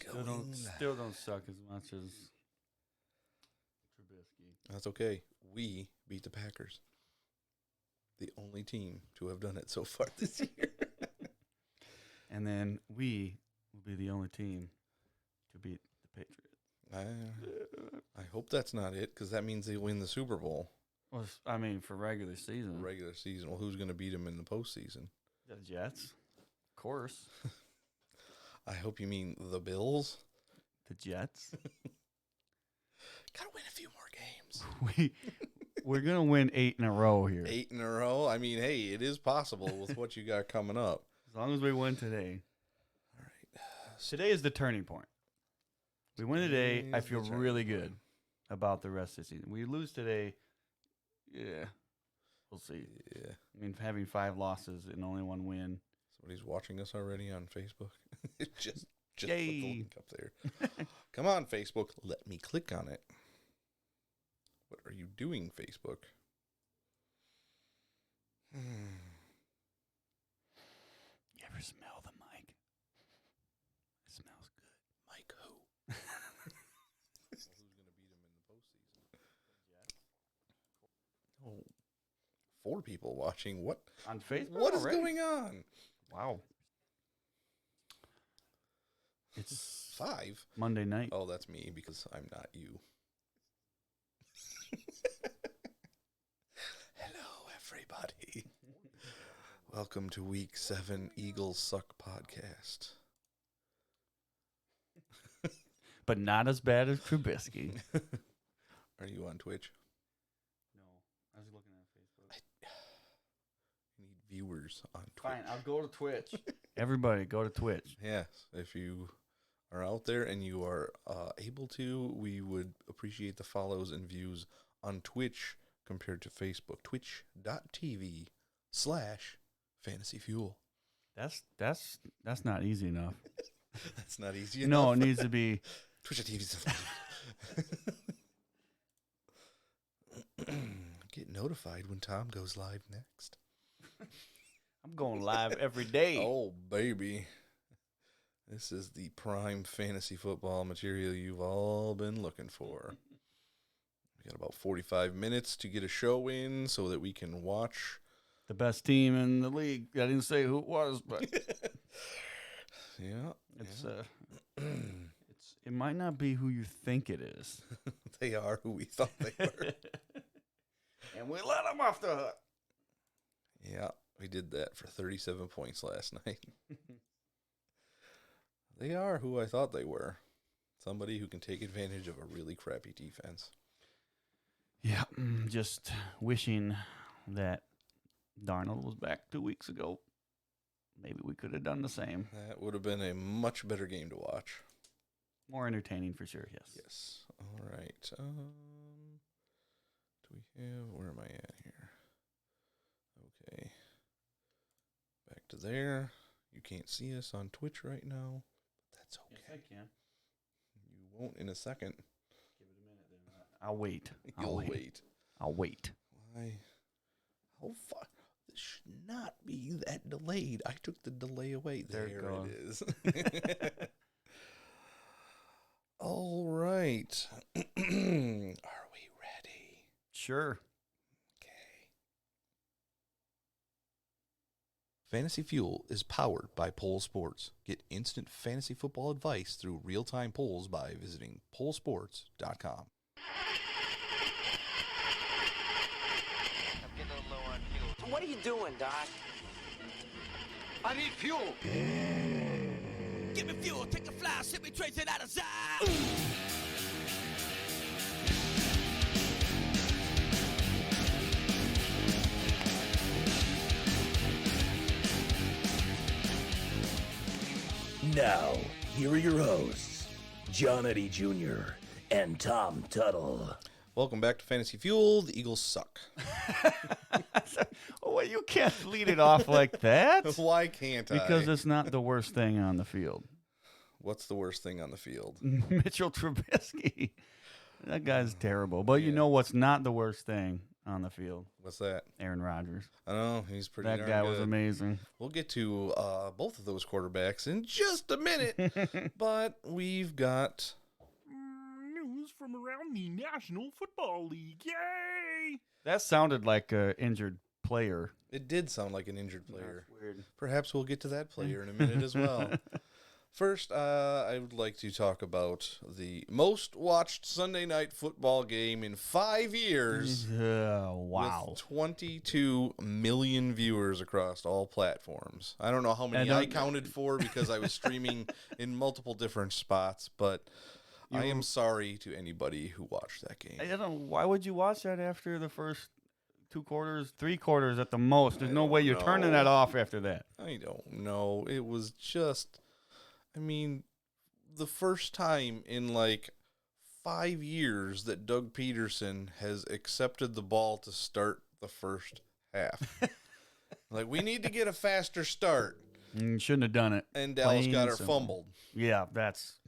Still don't suck as much as Trubisky. That's okay. We beat the Packers. The only team to have done it so far this year. And then we will be the only team to beat the Patriots. I hope that's not it, because that means they win the Super Bowl. Well, I mean, for regular season. Regular season. Well, who's going to beat them in the postseason? The Jets, of course. I hope you mean the Bills. The Jets. Gotta win a few more games. We're gonna win 8 in a row here. 8 in a row. I mean, hey, it is possible with what you got coming up. As long as we win today. All right. Today is the turning point. We win today. I feel really good about the rest of the season. We lose today. Yeah, we'll see. Yeah. I mean, having 5 losses and only 1 win. Somebody's watching us already on Facebook. just put Yay. the link up there. Come on, Facebook. Let me click on it. What are you doing, Facebook? You ever smell the mic? It smells good. Mike who? Who's going to beat him in the postseason? Oh, 4 people watching. What? On Facebook? What is already? going on? Wow. It's 5? Monday night. Oh, that's me because I'm not you. Hello, everybody. Welcome to Week 7 Eagles Suck podcast. But not as bad as Trubisky. Are you on Twitch? No, I was looking at Facebook. You need viewers on Twitch. Fine, I'll go to Twitch. Everybody, go to Twitch. Yes, if you are out there and you are able to, we would appreciate the follows and views on Twitch compared to Facebook. Twitch.tv/fantasyfuel. That's not easy enough. That's not easy enough. No, it needs to be. Twitch.tv. Get notified when Tom goes live next. I'm going live every day. Oh, baby. This is the prime fantasy football material you've all been looking for. We got about 45 minutes to get a show in so that we can watch. The best team in the league. I didn't say who it was, but Yeah. it's it might not be who you think it is. They are who we thought they were. And we let them off the hook. Yeah, we did that for 37 points last night. They are who I thought they were. Somebody who can take advantage of a really crappy defense. Yeah, just wishing that Darnold was back 2 weeks ago. Maybe we could have done the same. That would have been a much better game to watch. More entertaining for sure, yes. Yes. All right. Do we have... Where am I at here? Okay. Back to there. You can't see us on Twitch right now. But that's okay. Yes, I can. You won't in a second. Give it a minute then. I'll wait. You'll wait. I'll wait. Why? How far? This should not be that delayed. I took the delay away. There it goes. It is. All right. Are we ready? Sure. Okay. Fantasy Fuel is powered by Pole Sports. Get instant fantasy football advice through real-time polls by visiting polesports.com. I'm getting a little low on fuel. What are you doing, Doc? I need fuel. Give me fuel, take a fly, sip me, trace it out of sight. Now, here are your hosts, John Eddie Jr. and Tom Tuttle. Welcome back to Fantasy Fuel. The Eagles suck. Oh, well, you can't lead it off like that. Why can't Because I? it's not the worst thing on the field. What's the worst thing on the field? Mitchell Trubisky. That guy's terrible. But you know what's not the worst thing on the field. What's that? Aaron Rodgers. I know he's pretty. That darn guy was good. amazing. We'll get to both of those quarterbacks in just a minute, but we've got News from around the National Football League. Yay! That sounded like an injured player. It did sound like an injured player. That's weird. Perhaps we'll get to that player in a minute as well. First, I would like to talk about the most watched Sunday night football game in 5 years. Wow. With 22 million viewers across all platforms. I don't know how many And, I counted for because I was streaming in multiple different spots, but I am sorry to anybody who watched that game. I don't know. Why would you watch that after the first 2 quarters, 3 quarters at the most? There's no way you're turning that off after that. I don't know. It was just, I mean, the first time in like 5 years that Doug Peterson has accepted the ball to start the first half. Like, we need to get a faster start. You shouldn't have done it. And Dallas Plain got and her simple. fumbled. Yeah,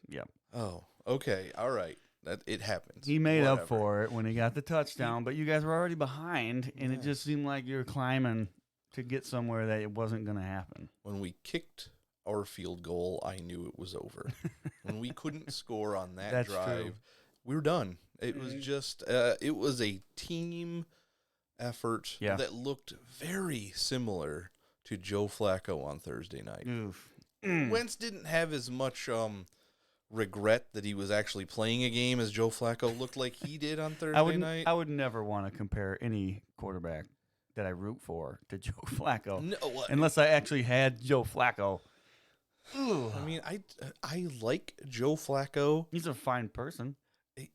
yeah. Oh, okay. All right. That it happens. He made up Whatever. for it when he got the touchdown, but you guys were already behind, and it just seemed like you were climbing to get somewhere that it wasn't going to happen. When we kicked our field goal, I knew it was over. When we couldn't score on that That's drive, true. we were done. It was just, it was a team effort Yeah. that looked very similar to Joe Flacco on Thursday night. Oof. Wentz didn't have as much regret that he was actually playing a game as Joe Flacco looked like he did on Thursday night. I would never want to compare any quarterback that I root for to Joe Flacco, No, unless I actually had Joe Flacco. I mean, I like Joe Flacco. He's a fine person. He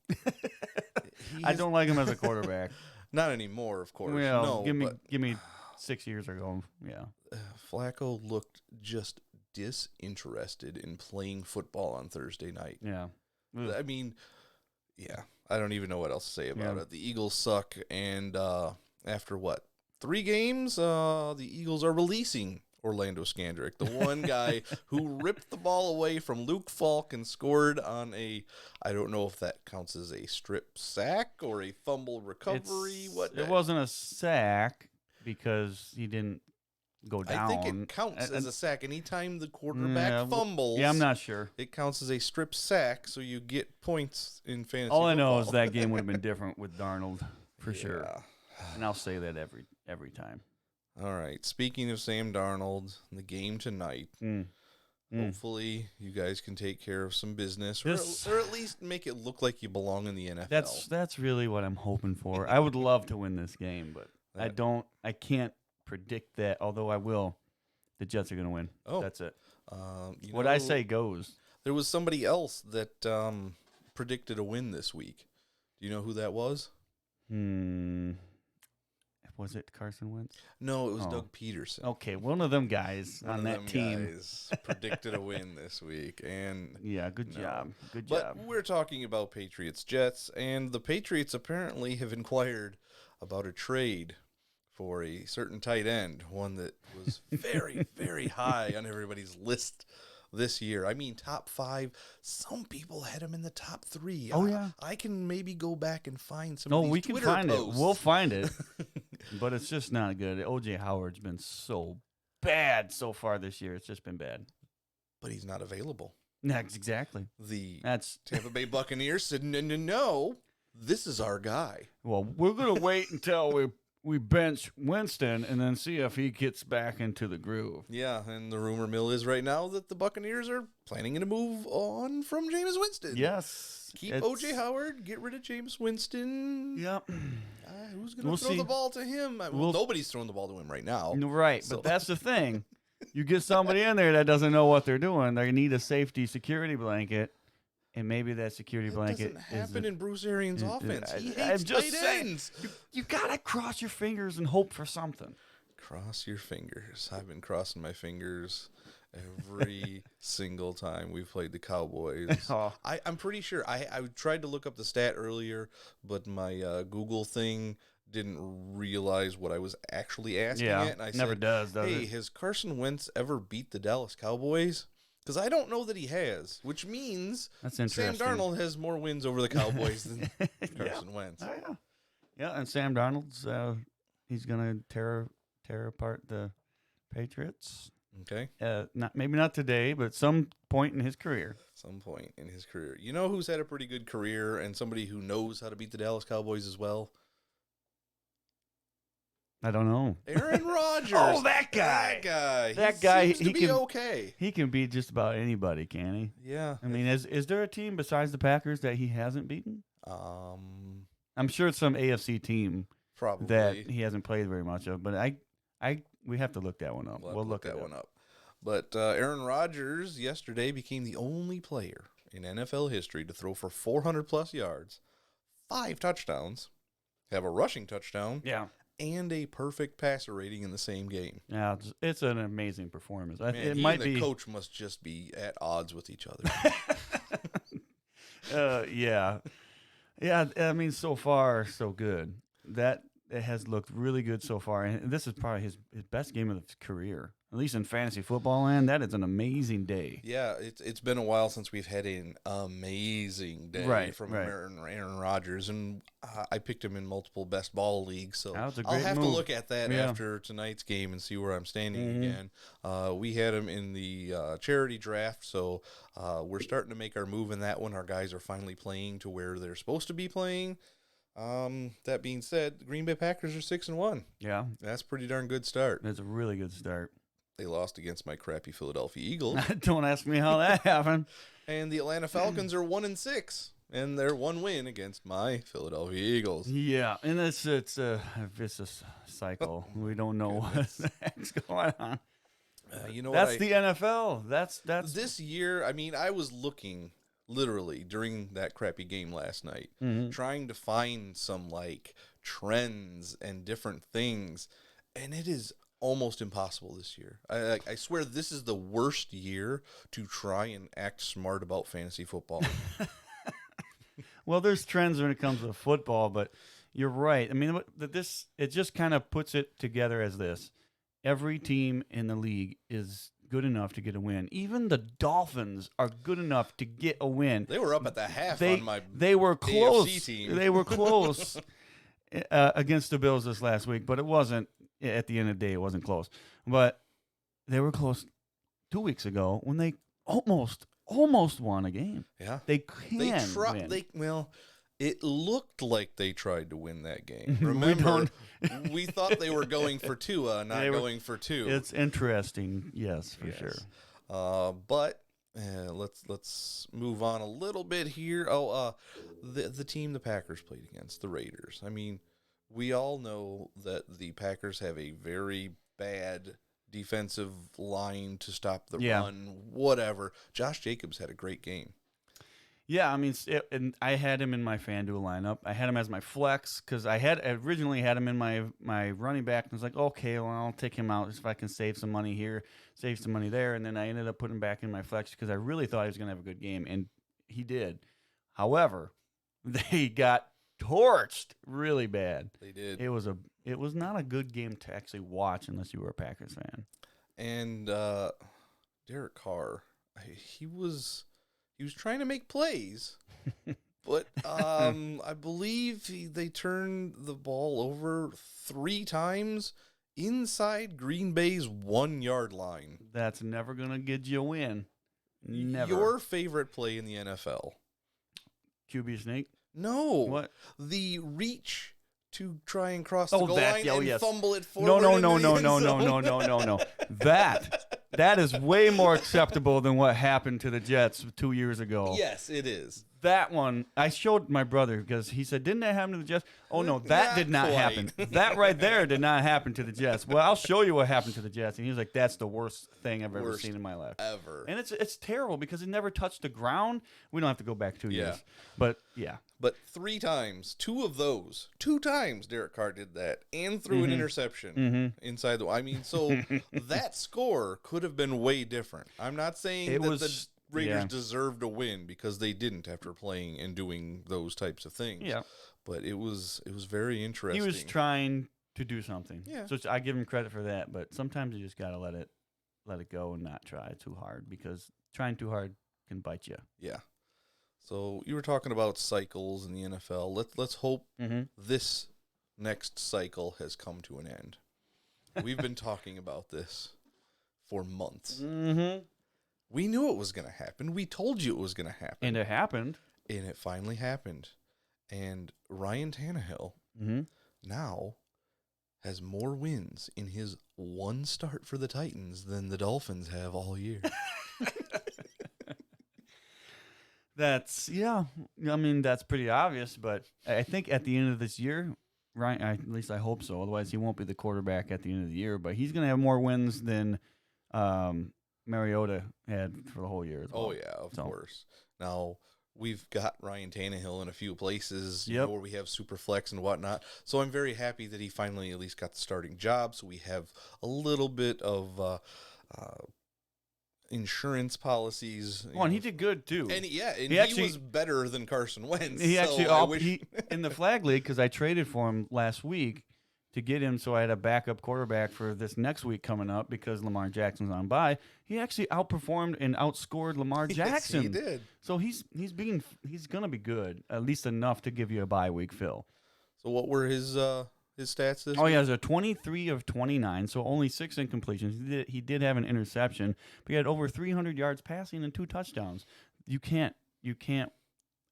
I is- don't like him as a quarterback. Not anymore, of course. Well, no, give me 6 years ago. Yeah. Flacco looked just disinterested in playing football on Thursday night. Yeah. I mean, yeah, I don't even know what else to say about Yeah. it. The Eagles suck, and after what, 3 games, the Eagles are releasing Orlando Scandrick, the one guy who ripped the ball away from Luke Falk and scored on I don't know if that counts as a strip sack or a fumble recovery. It wasn't a sack because he didn't go down. I think it counts as a sack. Anytime the quarterback Yeah, fumbles, Yeah, I'm not sure. it counts as a strip sack, so you get points in fantasy All I know is football. that game would have been different with Darnold for sure. Yeah. And I'll say that every time. All right. Speaking of Sam Darnold, the game tonight. Hopefully, you guys can take care of some business, or at least make it look like you belong in the NFL. That's really what I'm hoping for. I would love to win this game, but I can't predict that, although I will. The Jets are going to win. Oh. That's it. You What I know, say goes. There was somebody else that predicted a win this week. Do you know who that was? Was it Carson Wentz? No, it was Oh. Doug Peterson. Okay, one of them guys One on of that them team. guys predicted a win this week, and Yeah, good job. Good but job. we're talking about Patriots Jets, and the Patriots apparently have inquired about a trade for a certain tight end, one that was very, very high on everybody's list this year. I mean, top 5. Some people had him in the top 3. Oh, yeah. I can maybe go back and find some. No, of these we can Twitter find posts. it. We'll find it. But it's just not good. O.J. Howard's been so bad so far this year. It's just been bad. But he's not available. That's exactly. The That's Tampa Bay Buccaneers said, no, this is our guy. well, we're gonna wait until we bench Winston and then see if he gets back into the groove. Yeah, and the rumor mill is right now that the Buccaneers are planning to move on from Jameis Winston. Yes. Keep it's- O.J. Howard, get rid of Jameis Winston. Yep. Who's going to We'll throw see. the ball to him? Nobody's throwing the ball to him right now. Right, So- but that's the thing. You get somebody in there that doesn't know what they're doing. They need a safety security blanket, and maybe that security That blanket doesn't happen in Bruce Arians' offense. He I'm hates just tight saying, ends. you gotta cross your fingers and hope for something. Cross your fingers. I've been crossing my fingers every single time we've played the Cowboys. Oh. I'm pretty sure. I tried to look up the stat earlier, but my Google thing didn't realize what I was actually asking Yeah, it. And I never said, does hey, it? has Carson Wentz ever beat the Dallas Cowboys? Because I don't know that he has, which means That's Sam interesting. Darnold has more wins over the Cowboys than Carson Wentz. Oh, yeah. Yeah, and Sam Darnold's he's gonna tear apart the Patriots. Okay. Maybe not today, but some point in his career. Some point in his career. You know who's had a pretty good career and somebody who knows how to beat the Dallas Cowboys as well? I don't know. Aaron Rodgers. Oh, that guy. That guy. Seems to be can okay. He can beat just about anybody, can he? Yeah. I mean, is there a team besides the Packers that he hasn't beaten? I'm sure it's some AFC team Probably that he hasn't played very much of, but we have to look that one up. We'll look that one up. But Aaron Rodgers yesterday became the only player in NFL history to throw for 400-plus yards, 5 touchdowns, have a rushing touchdown, Yeah. and a perfect passer rating in the same game. Yeah, it's an amazing performance. Man, It he might and the be. coach must just be at odds with each other. Yeah. Yeah, I mean, so far, so good. That it has looked really good so far. And this is probably his best game of his career, at least in fantasy football land. That is an amazing day. Yeah, it's been a while since we've had an amazing day from Aaron Rodgers, and I picked him in multiple best ball leagues, so That was a I'll great have to move. look at that Yeah. after tonight's game and see where I'm standing Mhm. again. We had him in the charity draft, so we're starting to make our move in that one. Our guys are finally playing to where they're supposed to be playing. That being said, the Green Bay Packers are 6-1. Yeah, That's a pretty darn good start. that's a really good start. They lost against my crappy Philadelphia Eagles. Don't ask me how that happened. And the Atlanta Falcons are 1-6, and they're 1 win against my Philadelphia Eagles. Yeah, and it's a vicious cycle. We don't know what's going on. You know That's what? the NFL. That's This year, I mean, I was looking literally during that crappy game last night, Mhm. trying to find some like trends and different things, and it is almost impossible this year. I swear this is the worst year to try and act smart about fantasy football. Well, there's trends when it comes to football, but you're right. I mean, it just kind of puts it together as this: every team in the league is good enough to get a win. Even the Dolphins are good enough to get a win. They were up at the half They on my were close. AFC team. They were close against the Bills this last week, but it wasn't. At the end of the day, it wasn't close. But they were close 2 weeks ago when they almost won a game. Yeah. They can win. It looked like they tried to win that game. We Remember, don't- we thought they were going for Tua, not They were- going for 2. It's interesting, yes, for sure. But let's move on a little bit here. The team the Packers played against, the Raiders. I mean, we all know that the Packers have a very bad defensive line to stop the run, whatever. Josh Jacobs had a great game. Yeah, I mean, and I had him in my FanDuel lineup. I had him as my flex because I originally had him in my running back, and I was like, okay, well, I'll take him out if I can save some money here, save some money there, and then I ended up putting him back in my flex because I really thought he was going to have a good game, and he did. However, they got torched really bad. They did. It was not a good game to actually watch unless you were a Packers fan. And Derek Carr, he was trying to make plays, but I believe they turned the ball over 3 times inside Green Bay's 1-yard line. That's never going to get you a win. Never. Your favorite play in the NFL? QB sneak? No. What? The reach to try and cross the Oh, goal that- line oh, and yes. fumble it No, forward. no, into no, the no, end no, no, zone. no, no, no, no. That is way more acceptable than what happened to the Jets 2 years ago. Yes, it is. That one, I showed my brother because he said, didn't that happen to the Jets? Oh, no, that Not did not quite. happen. That right there did not happen to the Jets. Well, I'll show you what happened to the Jets. And he was like, that's the worst thing I've ever Worst seen in my life. Ever. And it's terrible because it never touched the ground. We don't have to go back 2 years. Yeah. But, yeah. But 3 times, 2 of those, 2 times Derek Carr did that and threw an interception inside the. I mean, so that score could have been way different. I'm not saying It that was- the Raiders yeah. deserved a win because they didn't after playing and doing those types of things. Yeah. But it was very interesting. He was trying to do something. Yeah. So I give him credit for that, but sometimes you just got to let it go and not try too hard because trying too hard can bite you. Yeah. So you were talking about cycles in the NFL. Let's hope Mm-hmm. this next cycle has come to an end. We've been talking about this for months. Mm-hmm. We knew it was going to happen. We told you it was going to happen. And it happened. And it finally happened. And Ryan Tannehill now has more wins in his one start for the Titans than the Dolphins have all year. That's, I mean, that's pretty obvious, but I think at the end of this year, Ryan, at least I hope so. Otherwise, he won't be the quarterback at the end of the year, but he's going to have more wins than Mariota had for the whole year as well. Oh, yeah, of course. Now, we've got Ryan Tannehill in a few places Yep. where we have super flex and whatnot. So I'm very happy that he finally at least got the starting job. So we have a little bit of insurance policies. Oh, and he did good too. And he actually was better than Carson Wentz. He so actually I wish... in the flag league, because I traded for him last week to get him, so I had a backup quarterback for this next week coming up because Lamar Jackson's on bye. He actually outperformed and outscored Lamar Jackson. Yes, he did. So he's gonna be good, at least enough to give you a bye week, Phil. So what were his stats this Oh, week? he has a 23 of 29, so only 6 incompletions. He did have an interception, but he had over 300 yards passing and 2 touchdowns. You can't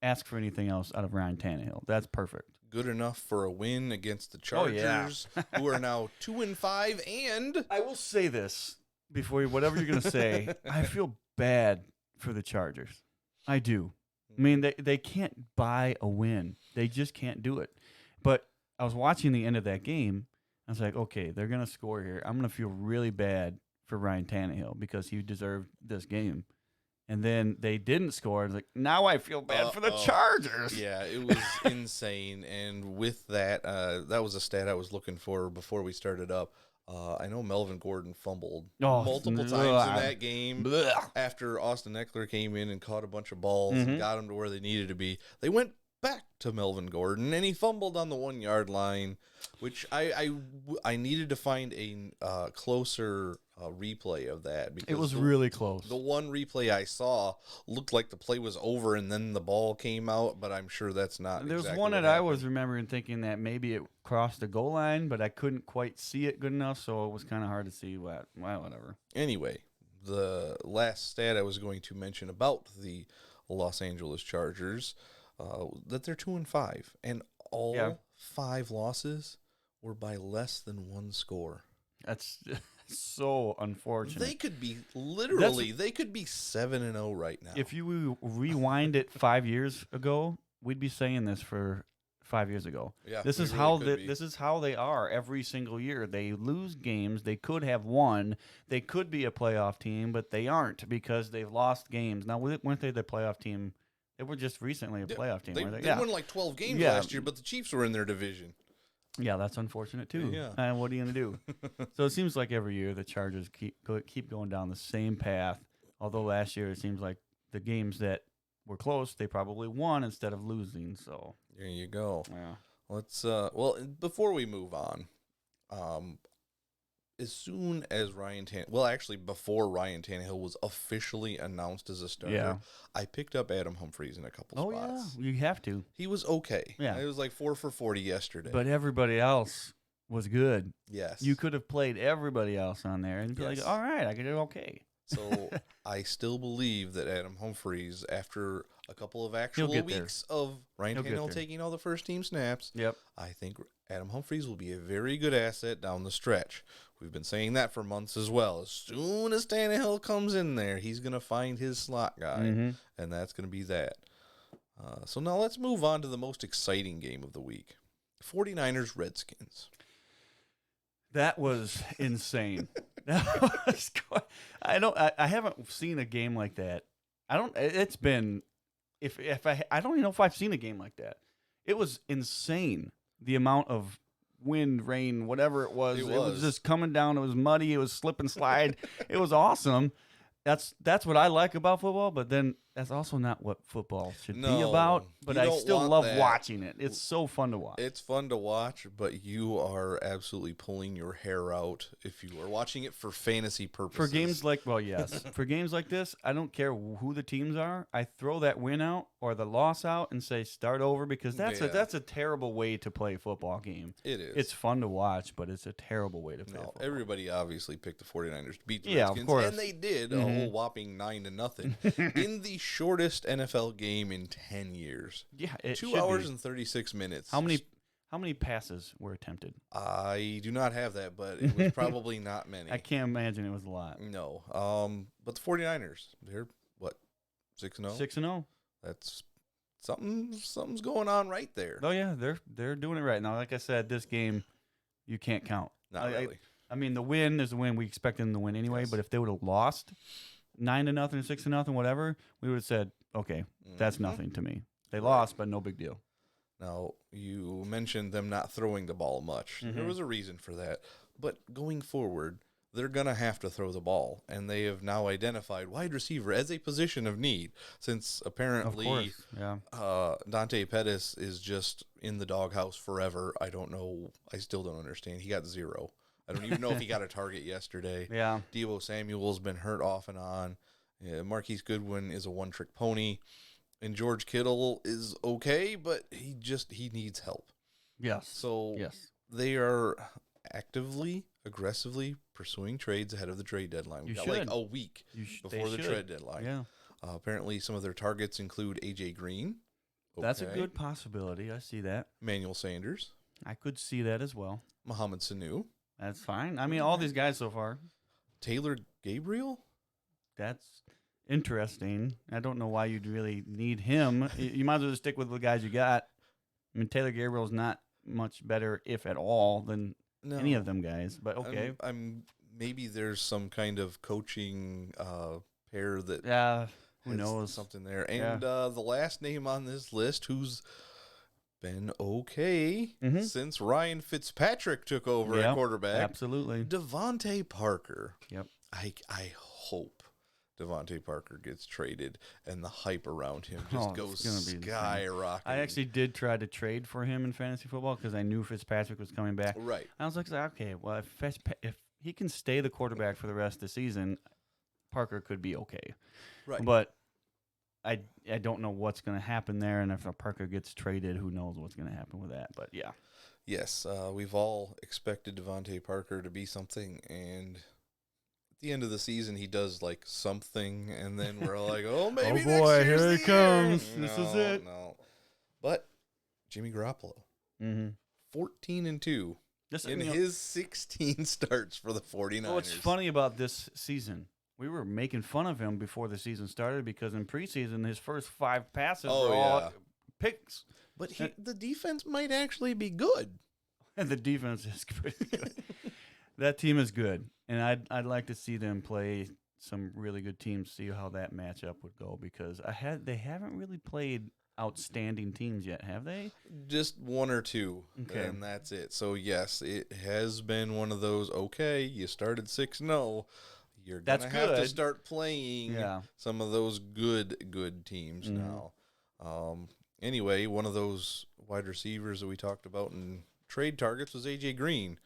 ask for anything else out of Ryan Tannehill. That's perfect. Good enough for a win against the Oh, yeah. Chargers, who are now 2-5, and I will say this before whatever you're going to say. I feel bad for the Chargers. I do. I mean, they can't buy a win. They just can't do it. But I was watching the end of that game. I was like, okay, they're going to score here. I'm going to feel really bad for Ryan Tannehill because he deserved this game. And then they didn't score. I was like, now I feel bad for the Chargers. Yeah, it was insane. And with that, that was a stat I was looking for before we started up. I know Melvin Gordon fumbled multiple times in that game. After Austin Eckler came in and caught a bunch of balls and got them to where they needed to be. They went back to Melvin Gordon, and he fumbled on the 1-yard line, which I needed to find a closer replay of that. Because it was really close. The one replay I saw looked like the play was over and then the ball came out, but I'm sure that's not. There's exactly one what that I happened. was remembering thinking that maybe it crossed the goal line, but I couldn't quite see it good enough, so it was kind of hard to see what. Well, whatever. Anyway, the last stat I was going to mention about the Los Angeles Chargers, that they're 2-5, and all 5 losses were by less than 1 score. That's so unfortunate. They could be they could be 7-0 right now. If you rewind it 5 years ago, we'd be saying this for 5 years ago. Yeah, this we is really how could be. this is how they are every single year. They lose games. They could have won. They could be a playoff team, but they aren't because they've lost games. Now, weren't they the playoff team? They were just recently a playoff team. They, weren't they won like 12 games last year, but the Chiefs were in their division. Yeah, that's unfortunate too. Yeah. And what are you gonna do? So it seems like every year the Chargers keep going down the same path. Although last year it seems like the games that were close, they probably won instead of losing. So There you go. yeah. Let's well, before we move on, as soon as before Ryan Tannehill was officially announced as a starter, I picked up Adam Humphries in a couple spots. Yeah, you have to. He was okay. Yeah. It was like 4 for 40 yesterday. But everybody else was good. yes. You could have played everybody else on there and be Yes. like, all right, I could do okay. So I still believe that Adam Humphries, after a couple of actual get there. weeks of Ryan He'll get Tannehill there. taking all the first team snaps, Yep. I think Adam Humphries will be a very good asset down the stretch. We've been saying that for months as well. As soon as Tannehill comes in there, he's going to find his slot guy, and that's going to be that. So now let's move on to the most exciting game of the week. 49ers Redskins. That was insane. That was I haven't seen a game like that. It's been I don't even know if I've seen a game like that. It was insane. The amount of wind, rain, whatever it was. It was just coming down. It was muddy. It was slip and slide. It was awesome. That's what I like about football. But then that's also not what football should be No, about. But you I don't still want love that. watching it. It's so fun to watch. It's fun to watch, but you are absolutely pulling your hair out if you are watching it for fantasy purposes. For games like, well, yes. For games like this, I don't care who the teams are. I throw that win out or the loss out and say start over because that's Yeah. a terrible way to play a football game. It is. It's fun to watch, but it's a terrible way to play. a No, football. everybody obviously picked the 49ers to beat the Yeah, of Redskins, course. and they did a Mhm. whole whopping 9-0 in the shortest NFL game in 10 years. Yeah, it 2 should hours be. and 36 minutes. How many passes were attempted? I do not have that, but it was probably not many. I can't imagine it was a lot. No. But the 49ers, they're what, 6-0? 6-0. That's something's going on right there. Oh yeah, they're doing it right now. Like I said, this game you can't count. Not really. I mean, the win is the win. We expected them to win anyway. Yes. But if they would have lost 9-0, 6-0, whatever, we would have said, okay, that's Mhm. nothing to me. They Right. lost, but no big deal. Now, you mentioned them not throwing the ball much. There Mhm. was a reason for that. But going forward, they're going to have to throw the ball. And they have now identified wide receiver as a position of need since Of apparently course, yeah. Dante Pettis is just in the doghouse forever. I don't know. I still don't understand. He got 0. I don't even know if he got a target yesterday. Yeah. Deebo Samuel's been hurt off and on. Marquise Goodwin is a one-trick pony. And George Kittle is okay, but he needs help. Yes. So yes. they are actively, aggressively pursuing trades ahead of the trade deadline. We You got like should. a week They before the should. trade deadline. Yeah. Apparently, some of their targets include A.J. Green. That's a Okay. good possibility. I see that. Emmanuel Sanders, I could see that as well. Mohamed Sanu, That's fine. I mean, all these guys so far. Taylor Gabriel. That's interesting. I don't know why you'd really need him. You might as well just stick with the guys you got. I mean, Taylor Gabriel's not much better, if at all, than No, any of them guys. But okay. I'm maybe there's some kind of coaching pair that Yeah. Who has knows? something there. Yeah. And the last name on this list, who's been okay Mhm. since Ryan Fitzpatrick took over Yep, at quarterback, Absolutely. Devontae Parker. Yep. I hope Devontae Parker gets traded and the hype around him just Oh, it's goes gonna be insane. skyrocketing. I actually did try to trade for him in fantasy football because I knew Fitzpatrick was coming back. right. I was like, okay, well, if he can stay the quarterback for the rest of the season, Parker could be okay. Right. But I don't know what's going to happen there, and if Parker gets traded, who knows what's going to happen with that. But yeah, Yes, we've all expected Devontae Parker to be something, and at the end of the season, he does like something, and then we're all like, "Oh, maybe Oh, next boy, year's here the he comes. year." This is No, it. No, but Jimmy Garoppolo, mm-hmm. 14-2 This in his 16 starts for the 49ers. What's funny about this season? We were making fun of him before the season started because in preseason his first 5 passes Oh, were all yeah. picks, But the defense might actually be good. and the defense is pretty good. That team is good, and I'd like to see them play some really good teams. See how that matchup would go because they haven't really played outstanding teams yet, have they? Just 1 or 2, Okay. and that's it. So, yes, it has been one of those, okay, you started 6-0. You're going That's to have to good. start playing Yeah. some of those good teams Mhm. now. Anyway, one of those wide receivers that we talked about in trade targets was A.J. Green.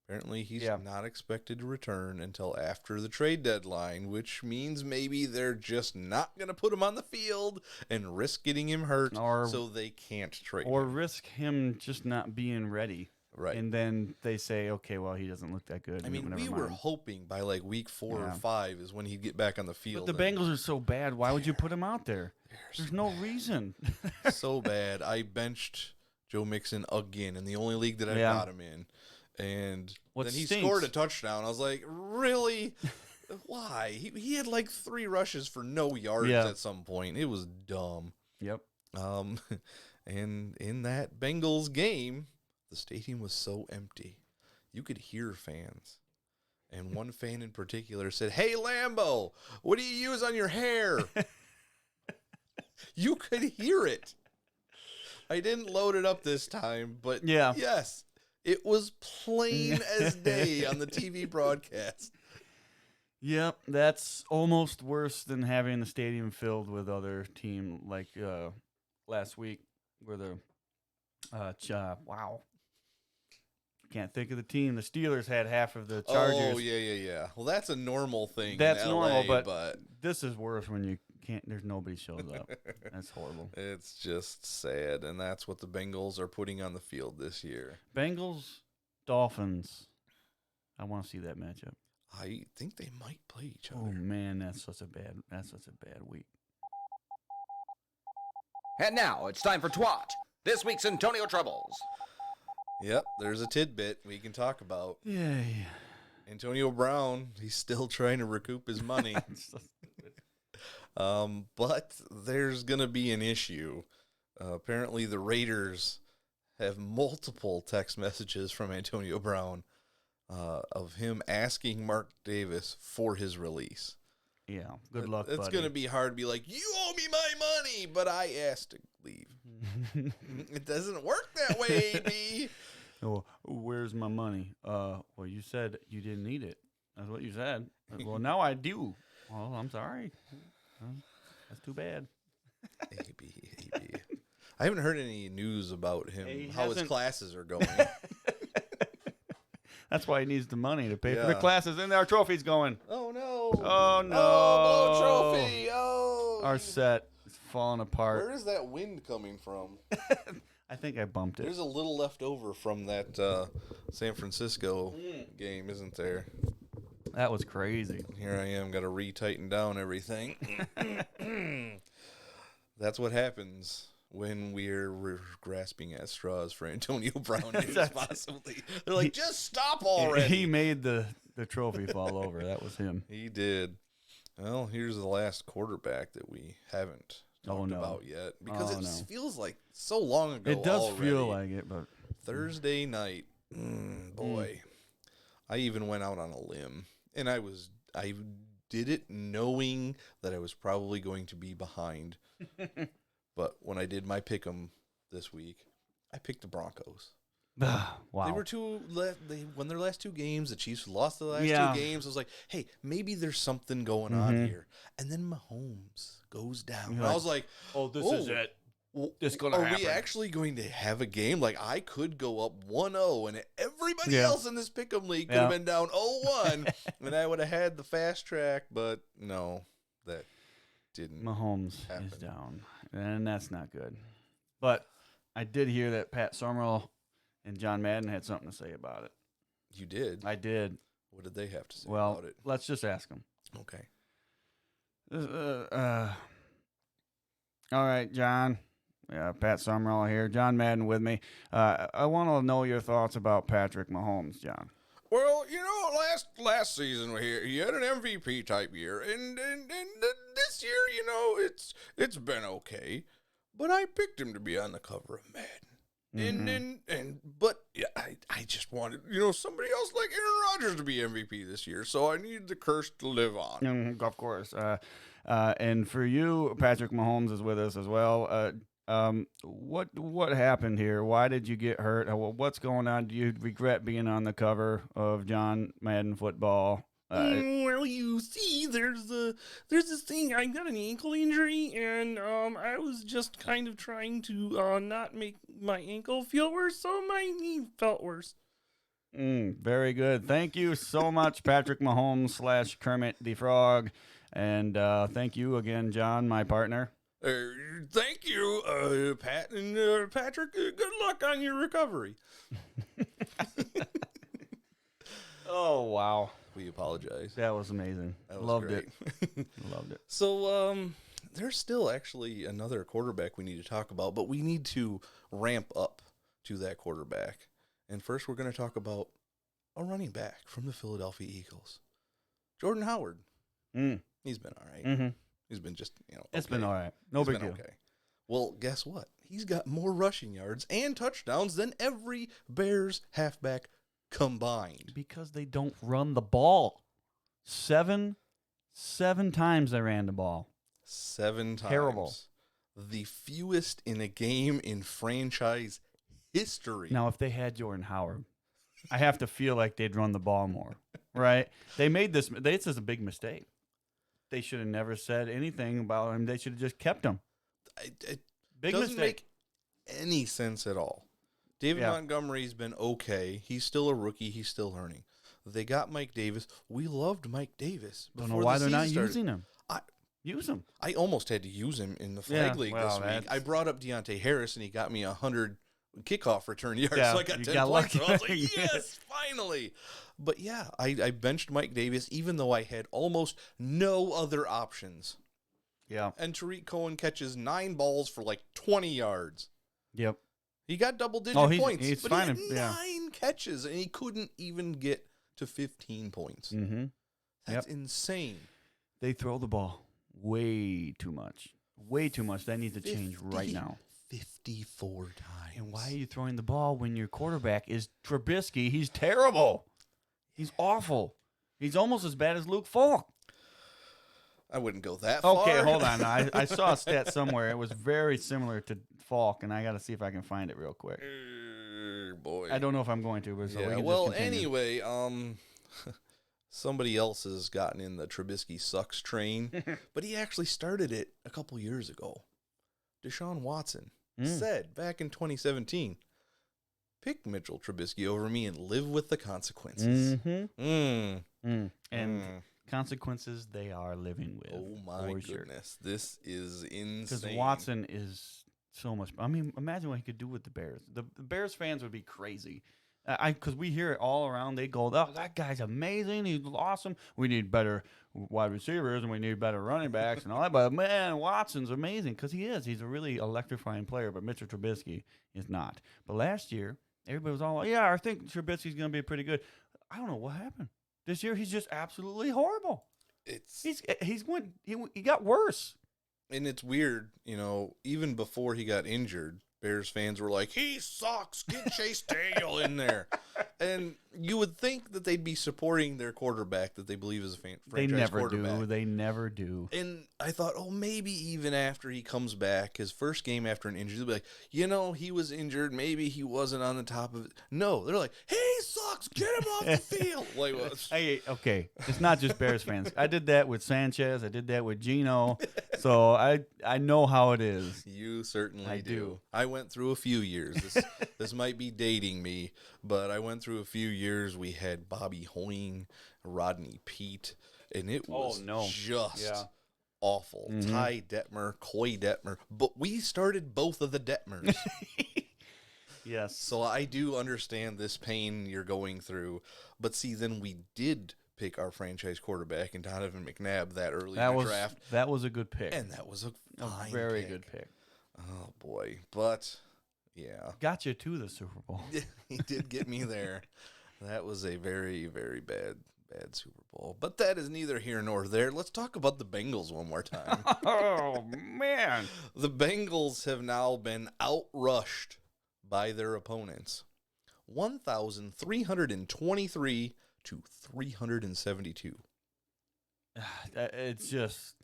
Apparently, he's Yeah. not expected to return until after the trade deadline, which means maybe they're just not going to put him on the field and risk getting him hurt, Or- so they can't trade Or him. risk him just not being ready. Right. And then they say, okay, well, he doesn't look that good. I mean, never we were mind. hoping by like week 4 or Yeah. 5 is when he'd get back on the field. But the and Bengals are so bad. Why would you put him out there? There's no reason. so bad. I benched Joe Mixon again in the only league that I Yeah. got him in. And What then he stinks- scored a touchdown. I was like, really? Why? He had like 3 rushes for no yards Yeah. at some point. It was dumb. Yep. And in that Bengals game, the stadium was so empty. You could hear fans. And one fan in particular said, "Hey, Lambo, what do you use on your hair?" You could hear it. I didn't load it up this time, but Yeah. yes, it was plain as day on the TV broadcast. Yep, that's almost worse than having the stadium filled with other team like last week where the wow. Can't think of the team. The Steelers had half of the Chargers. Oh, yeah. Well, that's a normal thing That's in normal, LA, but this is worse when you can't. There's nobody shows up. That's horrible. it's just sad, and that's what the Bengals are putting on the field this year. Bengals, Dolphins. I want to see that matchup. I think they might play each Oh other. man, that's such a bad week. And now it's time for Twat, this week's Antonio Troubles. Yep, there's a tidbit we can talk about. Yay. Antonio Brown, he's still trying to recoup his money. But there's going to be an issue. Apparently, the Raiders have multiple text messages from Antonio Brown of him asking Mark Davis for his release. Yeah, good luck, It's buddy. going to be hard to be like, you owe me my money, but I asked to leave. It doesn't work that way, AB. Oh, where's my money? Well, you said you didn't need it. That's what you said. Well, now I do. Well, I'm sorry. That's too bad. AB. I haven't heard any news about him, He how his hasn't- classes are going. That's why he needs the money to pay for the Yeah. classes, and our trophy's going. Oh, no. Oh, no. Oh, blow trophy. Oh. Our set is falling apart. Where is that wind coming from? I think I bumped it. There's a little left over from that San Francisco game, isn't there? That was crazy. Here I am, got to re-tighten down everything. That's what happens when we're grasping at straws for Antonio Brown irresponsibly. They're like, just stop already. He made the trophy fall over. That was him. He did. Well, here's the last quarterback that we haven't talked about yet because it feels like so long ago. It does already. feel like it, but Thursday night. Boy, I even went out on a limb, and I did it knowing that I was probably going to be behind. But when I did my pick'em this week, I picked the Broncos. wow. They were they won their last two games. The Chiefs lost the last Yeah. two games. I was like, hey, maybe there's something going on here. And then Mahomes goes down. And I was like, oh, this is it. It's gonna Are happen. we actually going to have a game? Like, I could go up 1-0, and everybody Yeah. else in this pick'em league could have been down 0-1, and I would have had the fast track. But no, that didn't. Mahomes happen. is down, and that's not good. But I did hear that Pat Summerall and John Madden had something to say about it. You did. I did. What did they have to say Well, about it? let's just ask them. Okay. All right, John. Yeah, Pat Summerall here. John Madden with me. I want to know your thoughts about Patrick Mahomes, John. Well, last season he had an MVP type year, and this year, it's been okay, but I picked him to be on the cover of Madden, but yeah, I just wanted somebody else like Aaron Rodgers to be MVP this year, so I needed the curse to live on. Of course. And for you, Patrick Mahomes is with us as well. What happened here? Why did you get hurt? What's going on? Do you regret being on the cover of John Madden Football? Well, you see, there's this thing. I got an ankle injury, and I was just kind of trying to not make my ankle feel worse, so my knee felt worse. Very good. Thank you so much, Patrick Mahomes / Kermit the Frog, and thank you again, John, my partner. Thank you, Pat and Patrick. Good luck on your recovery. Oh wow, We apologize. that was amazing. That was Loved great. it. Loved it. So, there's still actually another quarterback we need to talk about, but we need to ramp up to that quarterback. And first, we're going to talk about a running back from the Philadelphia Eagles, Jordan Howard. He's been all right. Mm-hmm. He's been just, It's okay. been all right. No He's big been deal. okay. Well, guess what? He's got more rushing yards and touchdowns than every Bears halfback combined. Because they don't run the ball. Seven times they ran the ball. 7 times. Terrible. The fewest in a game in franchise history. Now, if they had Jordan Howard, I have to feel like they'd run the ball more. right? They made this. This is a big mistake. They should have never said anything about him. They should have just kept him. It Big doesn't mistake. make any sense at all. David Yeah. Montgomery's been okay. He's still a rookie. He's still learning. They got Mike Davis. We loved Mike Davis. Don't know before why the they're not season started. using him. I- Use him. I almost had to use him in the Yeah, flag league well, this week. that's- I brought up Deontay Harris, and he got me 100 kickoff return yards, Yeah, so I got you 10 got points. lucky. So I was like, yes, finally. But yeah, I benched Mike Davis, even though I had almost no other options. Yeah. And Tariq Cohen catches 9 balls for like 20 yards. Yep. He got double-digit Oh, he's- points, he's but fine, he had yeah. 9 catches, and he couldn't even get to 15 points. Mm-hmm. That's insane. They throw the ball way too much. Way too much. That needs to change right 50 now. 54 times. And why are you throwing the ball when your quarterback is Trubisky? He's terrible. He's awful. He's almost as bad as Luke Falk. I wouldn't go that far. Okay, hold on. I saw a stat somewhere. It was very similar to Falk, and I got to see if I can find it real quick. Boy. I don't know if I'm going to, but so we Yeah, can just well, continue. anyway, somebody else has gotten in the Trubisky sucks train, but he actually started it a couple years ago. Deshaun Watson said back in 2017, pick Mitchell Trubisky over me and live with the consequences. Mm-hmm. And consequences they are living with. Oh my for sure. goodness. This is insane. Because Watson is so much. I mean, imagine what he could do with the Bears. The Bears fans would be crazy. Because we hear it all around. They go, "Oh, that guy's amazing. He's awesome. We need better wide receivers and we need better running backs and all that." But man, Watson's amazing because he is. He's a really electrifying player. But Mitchell Trubisky is not. But last year, everybody was all, "Yeah, I think Trubisky's going to be pretty good." I don't know what happened. This year, he's just absolutely horrible. He got worse. And it's weird, you know, even before he got injured, Bears fans were like, he sucks, get Chase Daniel in there. And you would think that they'd be supporting their quarterback that they believe is a They franchise never quarterback. do. They never do. And I thought, oh, maybe even after he comes back, his first game after an injury, they'll be like, you know, he was injured. Maybe he wasn't on the top of it. No, they're like, he sucks. Get him off the field. Like, what? Hey, okay, it's not just Bears fans. I did that with Sanchez. I did that with Geno. So I know how it is. You certainly I do. do. I went through a few years. This might be dating me, but I went through a few years. We had Bobby Hoying, Rodney Peete, and it was just awful. Ty Detmer, Coy Detmer, but we started both of the Detmers. Yes. So I do understand this pain you're going through. But see, then we did pick our franchise quarterback in Donovan McNabb that early in the draft. That was a good pick. And that was a fine very pick. good pick. Oh, boy. But, yeah. Got you to the Super Bowl. He did get me there. That was a very, very bad Super Bowl. But that is neither here nor there. Let's talk about the Bengals one more time. Oh man. The Bengals have now been outrushed by their opponents. 1,323 to 372. It's just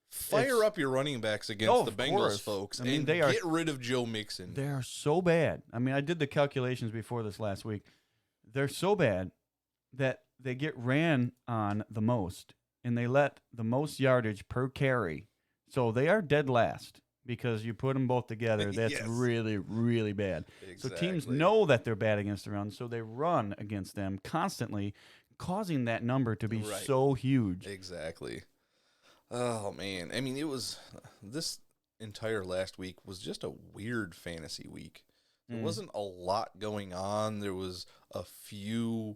Fire up your running backs against the of Bengals, course. folks, I mean, and they are- get rid of Joe Mixon. they are so bad. I mean, I did the calculations before this last week. They're so bad that they get ran on the most, and they let the most yardage per carry. So they are dead last because you put them both together. That's Yes. really, really bad. So teams Exactly. know that they're bad against the run, so they run against them constantly, causing that number to be Right. so huge. Exactly. Oh, man. I mean, this entire last week was just a weird fantasy week. There wasn't a lot going on. There was a few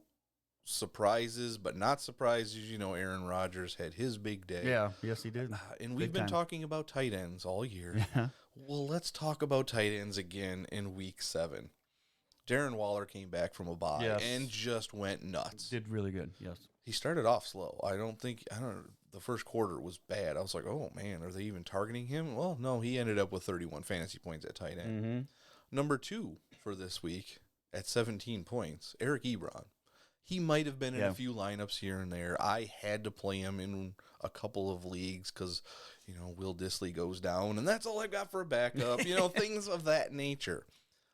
surprises, but not surprises. You know, Aaron Rodgers had his big day. Yeah, yes, he did. And we've Big been time. talking about tight ends all year. Yeah. Well, let's talk about tight ends again in week 7. Darren Waller came back from a bye Yes. and just went nuts. Did really good, yes. He started off slow. The first quarter was bad. I was like, oh man, are they even targeting him? Well, no, he ended up with 31 fantasy points at tight end. Mm-hmm. Number 2 for this week at 17 points, Eric Ebron. He might have been in Yeah. a few lineups here and there. I had to play him in a couple of leagues because, you know, Will Dissly goes down, and that's all I've got for a backup. You know, things of that nature.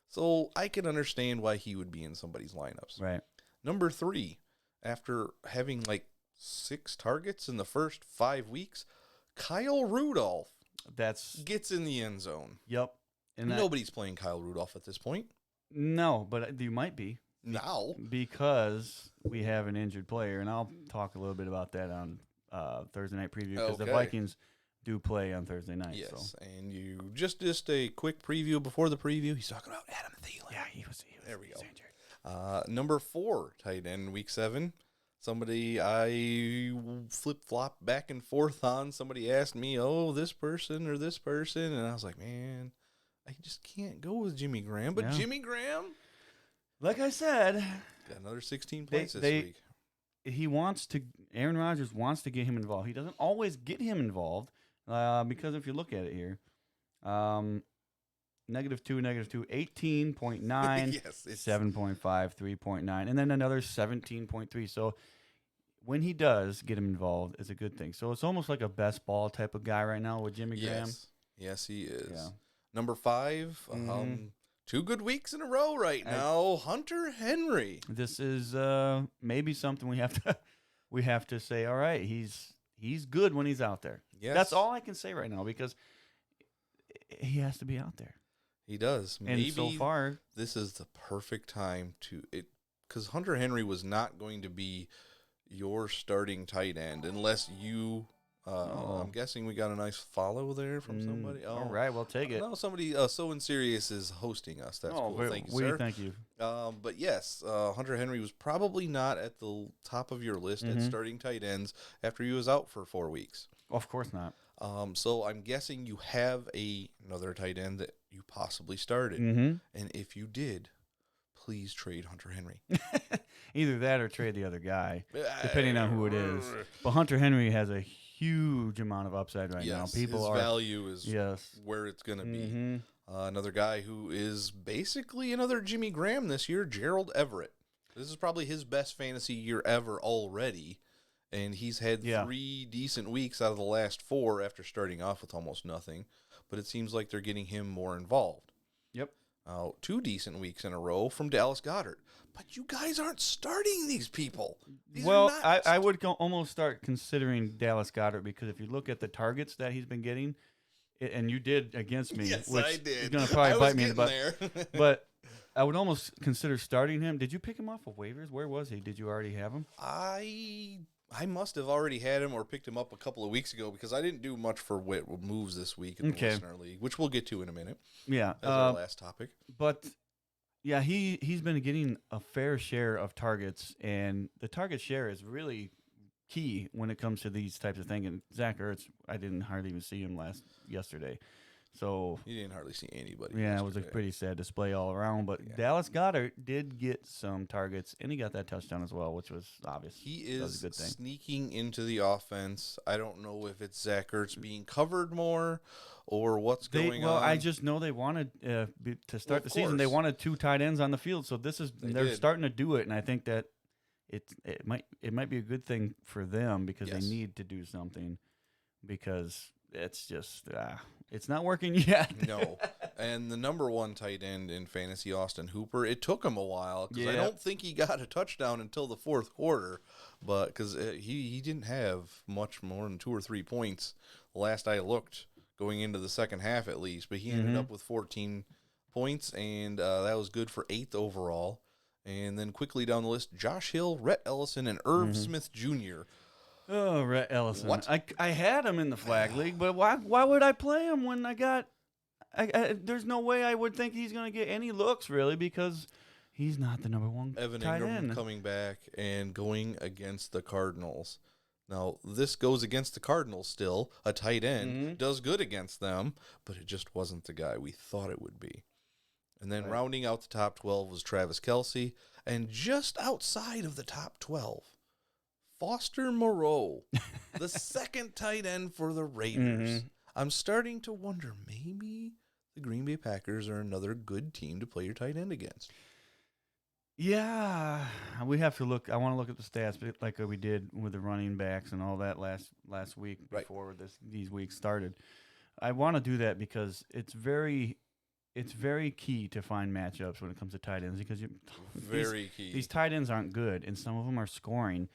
So I can understand why he would be in somebody's lineups. Right. Number 3, after having like 6 targets in the first 5 weeks, Kyle Rudolph That's gets in the end zone. yep. And Nobody's playing Kyle Rudolph at this point. no, but you might be Now. because we have an injured player, and I'll talk a little bit about that on Thursday night preview because the Okay. Vikings do play on Thursday night. Yes, So. and you just a quick preview before the preview. He's talking about Adam Thielen. Yeah, he was There we go. injured. Number 4 tight end, week 7. Somebody I flip flop back and forth on. Somebody asked me, "Oh, this person or this person," and I was like, "Man, I just can't go with Jimmy Graham." But Yeah. Jimmy Graham Like I said, got another 16 points this they- week. Aaron Rodgers wants to get him involved. He doesn't always get him involved because if you look at it here, -2, -2, 18.9, Yes, it's 7.5, 3.9, and then another 17.3. So when he does get him involved, it's a good thing. So it's almost like a best ball type of guy right now with Jimmy Graham. Yes, he is. Yeah. Number 5, Mhm. 2 good weeks in a row right now. Hunter Henry. This is maybe something we have to say. All right, he's good when he's out there. Yes, That's all I can say right now because he has to be out there. he does. And Maybe so far, this is the perfect time to it because Hunter Henry was not going to be your starting tight end unless you. I'm guessing we got a nice follow there from somebody. all right, we'll take it. No, somebody so in serious is hosting us. That's cool. Thank you, sir. Thank you. But yes, Hunter Henry was probably not at the top of your list at starting tight ends after he was out for 4 weeks. Of course not. So I'm guessing you have another tight end that you possibly started. Mm-hmm. And if you did, please trade Hunter Henry. Either that or trade the other guy, depending on who it is. But Hunter Henry has a huge amount of upside right now. Yes, People his are value is yes. where it's going to be. Mm-hmm. Another guy who is basically another Jimmy Graham this year, Gerald Everett. This is probably his best fantasy year ever already. And he's had 3 decent weeks out of the last 4 after starting off with almost nothing. But it seems like they're getting him more involved. Yep. 2 decent weeks in a row from Dallas Goedert. But you guys aren't starting these people. These Well, are not I would almost start considering Dallas Goedert because if you look at the targets that he's been getting, and you did against me, Yes, which I did. is going to probably I was bite me in the butt. getting there. But I would almost consider starting him. Did you pick him off of waivers? Where was he? Did you already have him? I must have already had him or picked him up a couple of weeks ago because I didn't do much for moves this week in the Listener League, which we'll get to in a minute. Yeah. That's our last topic. But yeah, he's been getting a fair share of targets, and the target share is really key when it comes to these types of things. And Zach Ertz, I didn't hardly even see him yesterday. So You didn't hardly see anybody. yeah, it was a yesterday. pretty sad display all around. But Yeah. Dallas Goedert did get some targets, and he got that touchdown as well, which was obvious. He That was is a good thing. sneaking into the offense. I don't know if it's Zach Ertz being covered more or what's going on. I just know they wanted to start of the season. They course. wanted 2 tight ends on the field, so they're did. starting to do it, and I think that it might be a good thing for them because Yes. they need to do something because it's just it's not working yet. No. And the number 1 tight end in fantasy, Austin Hooper, it took him a while because I Yeah. don't think he got a touchdown until the 4th quarter, but because he didn't have much more than 2 or 3 points last I looked going into the second half at least, but he ended up with 14 points, and that was good for 8th overall. And then quickly down the list, Josh Hill, Rhett Ellison, and Irv Smith Jr. Oh, Rhett Ellison. What? I had him in the flag league, but why would I play him when I got? There's no way I would think he's going to get any looks really because he's not the number 1 Evan tight Ingram end. coming back and going against the Cardinals. Now, this goes against the Cardinals still. A tight end does good against them, but it just wasn't the guy we thought it would be. And then rounding out the top 12 was Travis Kelce. And just outside of the top 12, Foster Moreau, the second tight end for the Raiders. I'm starting to wonder, maybe the Green Bay Packers are another good team to play your tight end against. Yeah, we have to look. I want to look at the stats, like we did with the running backs and all that last week Right. before these weeks started. I want to do that because it's very it's very key to find matchups when it comes to tight ends because Very key. these tight ends aren't good, and some of them are scoring.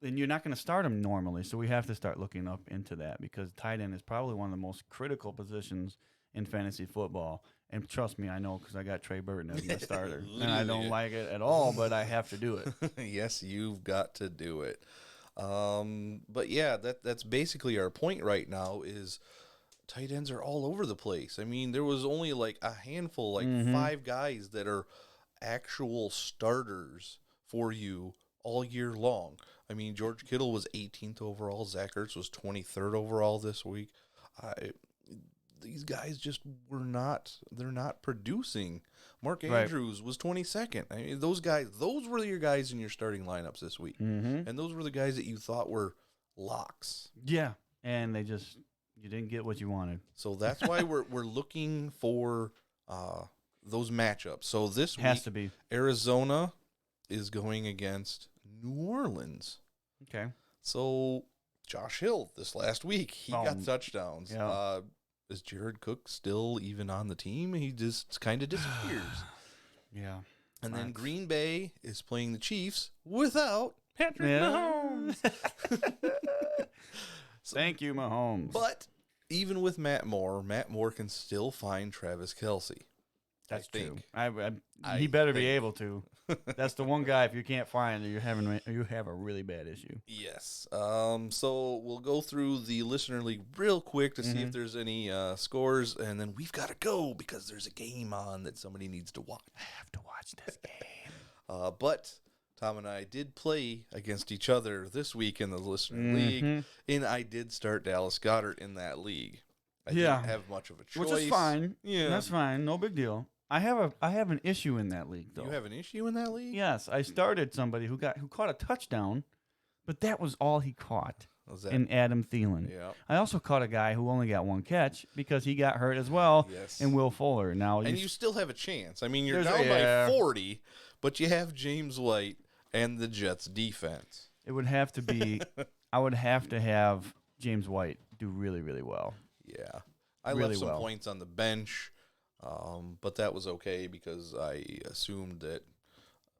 And you're not going to start them normally, so we have to start looking up into that because tight end is probably one of the most critical positions in fantasy football. And trust me, I know because I got Trey Burton as my starter, and I don't like it at all, but I have to do it. Yes, you've got to do it. But yeah, that's basically our point right now is tight ends are all over the place. I mean, there was only like a handful, like 5 guys that are actual starters for you all year long. I mean, George Kittle was 18th overall. Zach Ertz was 23rd overall this week. These guys just they're not producing. Mark Andrews was 22nd. I mean, those were your guys in your starting lineups this week. And those were the guys that you thought were locks. Yeah, and you didn't get what you wanted. So that's why we're looking for those matchups. So this Has week, to be. Arizona is going against New Orleans. Okay. So Josh Hill this last week, he got touchdowns. Yeah. Is Jared Cook still even on the team? He just kind of disappears. Yeah. And then Green Bay is playing the Chiefs without Patrick Mahomes. Thank you, Mahomes. But even with Matt Moore can still find Travis Kelce. That's I true. think. He better be think. able to. That's the one guy. If you can't find, you have a really bad issue. Yes. So we'll go through the listener league real quick to see if there's any scores, and then we've got to go because there's a game on that somebody needs to watch. I have to watch this game. But Tom and I did play against each other this week in the listener league, and I did start Dallas Goedert in that league. I didn't have much of a choice. Which is fine. Yeah. That's fine. No big deal. I have an issue in that league, though. You have an issue in that league? Yes, I started somebody who caught a touchdown, but that was all he caught Was that? in Adam Thielen. Yeah. I also caught a guy who only got one catch because he got hurt as well, Yes. and Will Fuller. Now And you still have a chance. I mean, you're There's down a- by 40, but you have James White and the Jets defense. it would have to be. I would have to have James White do really, really well. Yeah. I Really left some well. points on the bench, but that was okay because I assumed that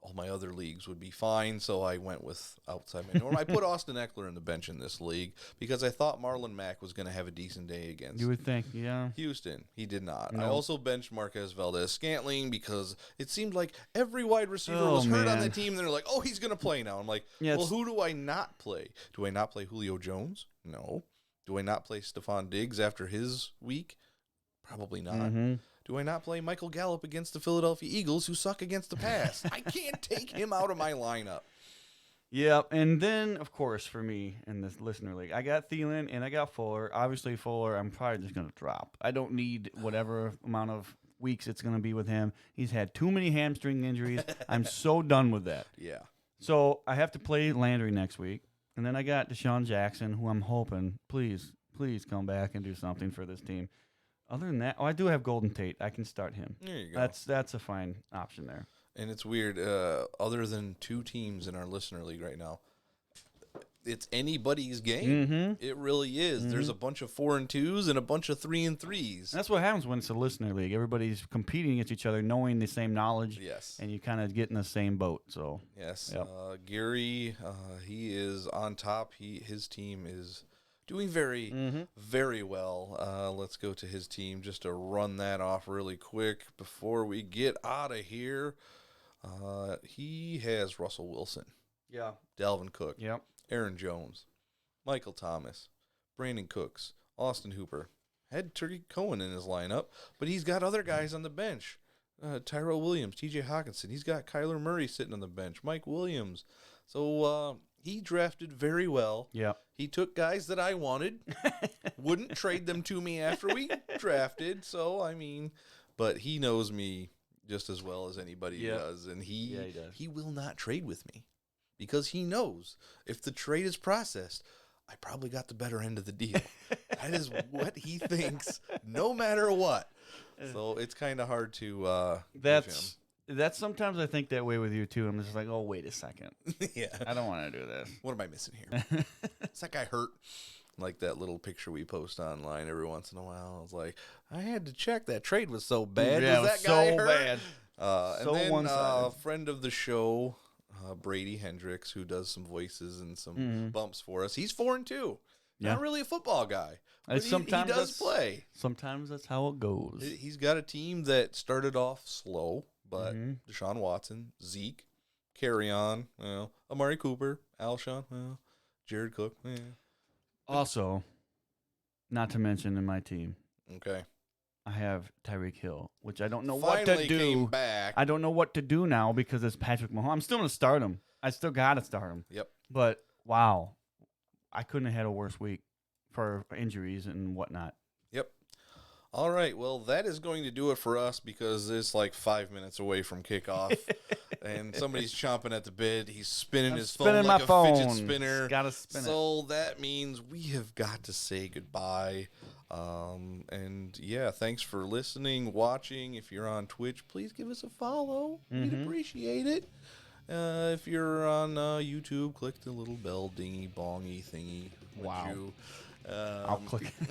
all my other leagues would be fine, so I went with outside my norm. I put Austin Eckler in the bench in this league because I thought Marlon Mack was going to have a decent day against You would think, yeah. Houston. He did not. I No. also benched Marquez Valdez-Scantling because it seemed like every wide receiver Oh, was hurt on man. the team. They're like, oh, he's going to play now. I'm like, Yeah, well, it's- who do I not play? Do I not play Julio Jones? No. Do I not play Stephon Diggs after his week? Probably not. Mm-hmm. Do I not play Michael Gallup against the Philadelphia Eagles, who suck against the pass? I can't take him out of my lineup. Yeah, and then of course for me in this listener league, I got Thielen and I got Fuller. Obviously Fuller, I'm probably just gonna drop. I don't need whatever amount of weeks it's gonna be with him. He's had too many hamstring injuries. I'm so done with that. Yeah. So I have to play Landry next week, and then I got Deshaun Jackson, who I'm hoping please come back and do something for this team. Other than that, I do have Golden Tate. I can start him. There you go. That's a fine option there. And it's weird. Other than 2 teams in our listener league right now, it's anybody's game. Mm-hmm. It really is. There's a bunch of 4 and 2s and a bunch of 3 and 3s. That's what happens when it's a listener league. Everybody's competing against each other, knowing the same knowledge, Yes. and you kind of get in the same boat. So Yes. Yep. Gary, he is on top. His team is doing very, Mm-hmm. very well. Let's go to his team just to run that off really quick before we get out of here. He has Russell Wilson, yeah, Dalvin Cook, yep, Aaron Jones, Michael Thomas, Brandon Cooks, Austin Hooper. Had Turkey Cohen in his lineup, but he's got other guys on the bench. Tyrell Williams, T.J. Hawkinson. He's got Kyler Murray sitting on the bench. Mike Williams. So he drafted very well. yep. He took guys that I wanted. Wouldn't trade them to me after we drafted. So, I mean, but he knows me just as well as anybody Yeah. does. And Yeah, he does. he will not trade with me because he knows if the trade is processed, I probably got the better end of the deal. That is what he thinks, no matter what. So it's kind of hard to That's sometimes I think that way with you too. I'm just like, oh, wait a second, give him. Yeah. I don't want to do this. What am I missing here? Is that guy hurt? like that little picture we post online every once in a while. I was like, I had to check. That trade was so bad. Yeah, was it was that guy so hurt? bad. And So then one-sided. friend of the show, Brady Hendricks, who does some voices and some bumps for us. He's 4-2. Yeah. Not really a football guy, but he Sometimes does that's- play. Sometimes that's how it goes. He's got a team that started off slow, but Mhm. Deshaun Watson, Zeke, Carry-On, Amari Cooper, Alshon, Jared Cook. Also, not to mention in my team, Okay. I have Tyreek Hill, which I don't know Finally what to came do. back. I don't know what to do now because it's Patrick Mahomes. I'm still going to start him. I still got to start him. Yep. But, wow, I couldn't have had a worse week for injuries and whatnot. Yep. All right. Well, that is going to do it for us because it's like 5 minutes away from kickoff. And somebody's chomping at the bit. He's spinning I'm his spinning phone like my a phone. fidget spinner. Gotta spin it. So that means we have got to say goodbye. And yeah, thanks for listening, watching. If you're on Twitch, please give us a follow. We'd appreciate it. If you're on YouTube, click the little bell dingy bongy thingy. Wow. You, I'll click it.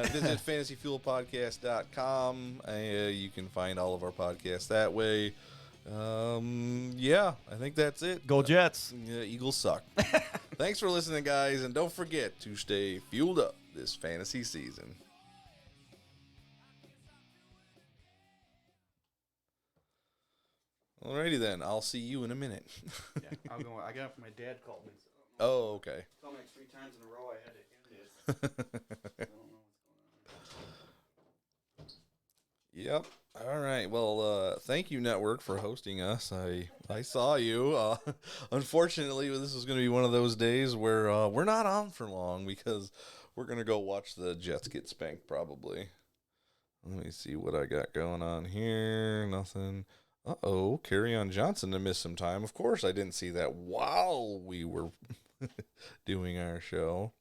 visit fantasyfuelpodcast.com. You can find all of our podcasts that way. Yeah, I think that's it. Go Jets. Eagles suck. Thanks for listening, guys, and don't forget to stay fueled up this fantasy season. Alrighty then, I'll see you in a minute. Yeah, I got my dad called me. Oh, okay. Called me 3 times in a row. I had to end this. Yep. All right. Well, thank you, Network, for hosting us. I saw you. Unfortunately, this is going to be one of those days where we're not on for long because we're going to go watch the Jets get spanked probably. Let me see what I got going on here. Nothing. Uh-oh. Carry-On Johnson to miss some time. Of course, I didn't see that while we were doing our show.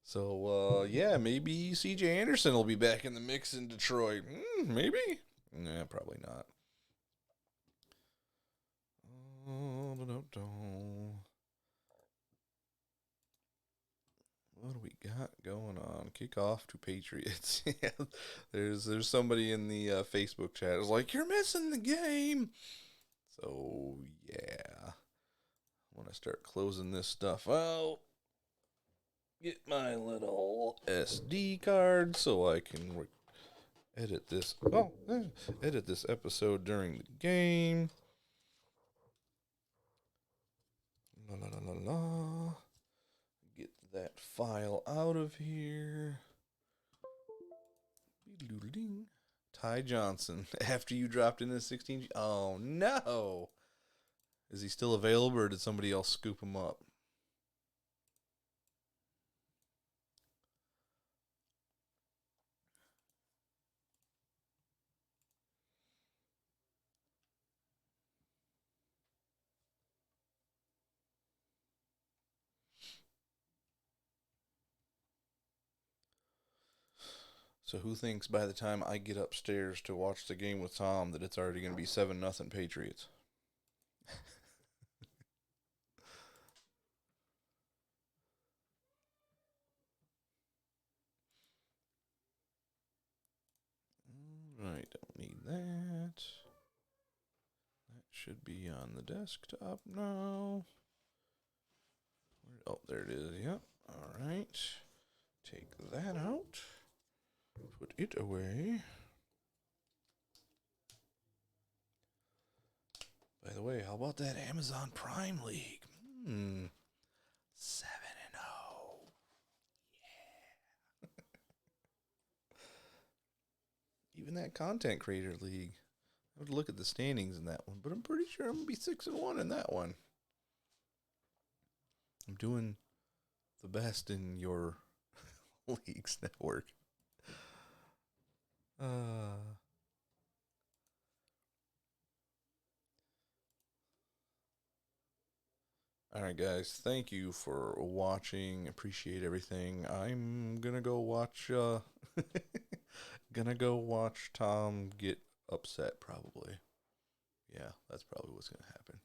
So, yeah, maybe CJ Anderson will be back in the mix in Detroit. Maybe? Nah, probably not. What do we got going on? Kickoff to Patriots. Yeah, there's somebody in the Facebook chat who's like, you're missing the game. So, yeah. I want to start closing this stuff out. Get my little SD card so I can edit this. Edit this episode during the game. La la la la la. Get that file out of here. Ty Johnson. After you dropped in the 16. Oh no! Is he still available, or did somebody else scoop him up? So who thinks by the time I get upstairs to watch the game with Tom that it's already going to be 7-0 Patriots? Alright, don't need that. That should be on the desktop now. Oh, there it is. Yep. Alright. Take that out. Put it away. By the way, how about that Amazon Prime League? 7-0. Yeah. Even that Content Creator League. I would look at the standings in that one, but I'm pretty sure I'm going to be 6-1 in that one. I'm doing the best in your leagues network. Alright guys, thank you for watching. Appreciate everything. I'm gonna go watch Tom get upset probably. Yeah, that's probably what's gonna happen.